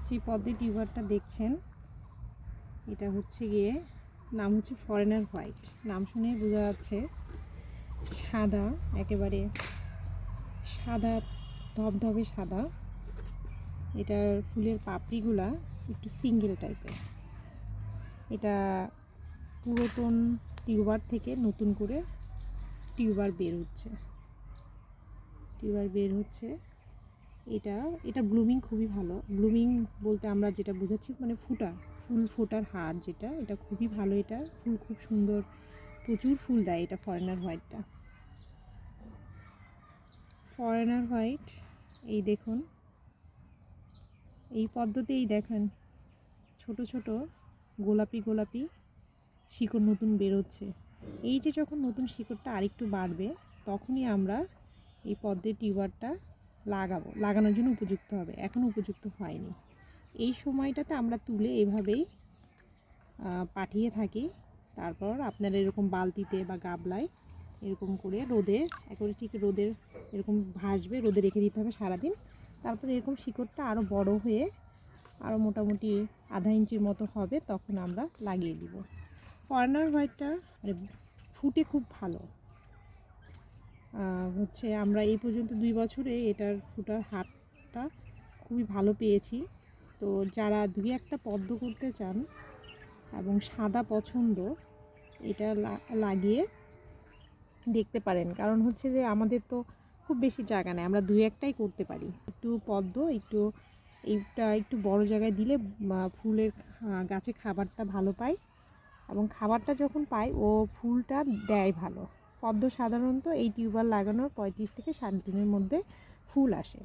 যে পদ্মের টিউবারটা দেখছেন এটা হচ্ছে গিয়ে নাম হচ্ছে ফরেনার হোয়াইট। নাম শুনে বোঝা যাচ্ছে সাদা, একেবারে সাদা, ধবধবে সাদা। এটার ফুলের পাপড়িগুলা একটু সিঙ্গেল টাইপের। এটা পুরাতন টিউবার থেকে নতুন করে টিউবার বের হচ্ছে। এটা ব্লুমিং খুবই ভালো। ব্লুমিং বলতে আমরা যেটা বোঝাচ্ছি মানে ফুল ফোটার হার যেটা, এটা খুবই ভালো। এটা ফুল খুব সুন্দর, প্রচুর ফুল দেয় এটা ফরেনার হোয়াইট। এই দেখুন, এই পদ্ধতিই দেখেন ছোট ছোট গোলাপি শিকড় নতুন বেরোচ্ছে। এই যে যখন নতুন শিকড়টা আরেকটু বাড়বে তখনই আমরা এই পদ্মের টিউবারটা লাগানোর জন্য উপযুক্ত হবে। এখন উপযুক্ত হয়নি। এই সময়টাতে আমরা তুলে এভাবেই পাঠিয়ে থাকি। তারপর আপনারা এরকম বালতিতে বা গাবলায় এরকম করে একেবারে ঠিক রোদের এরকম ভাসবে, রোদে রেখে দিতে হবে সারাদিন। তারপরে এরকম শিকড়টা আরও বড় হয়ে আরও মোটামুটি আধা ইঞ্চির মতো হবে, তখন আমরা লাগিয়ে দিব। ফরেনার হোয়াইটটা ফুটে খুব ভালো হচ্ছে। আমরা এই পর্যন্ত 2 বছরে এটার ফুটার হারটা খুবই ভালো পেয়েছি। তো যারা 2-1টা পদ্ম করতে চান এবং সাদা পছন্দ, এটা লাগিয়ে দেখতে পারেন। কারণ হচ্ছে যে আমাদের তো খুব বেশি জায়গা নেই, আমরা 2-1টাই করতে পারি। একটু পদ্ম এইটা একটু বড় জায়গায় দিলে ফুলের গাছে খাবারটা ভালো পায়, এবং খাবারটা যখন পায় ও ফুলটা দেয় ভালো। পদ্ম সাধারণত এই টিউবার লাগানোর 35 থেকে 60 দিনের মধ্যে ফুল আসে।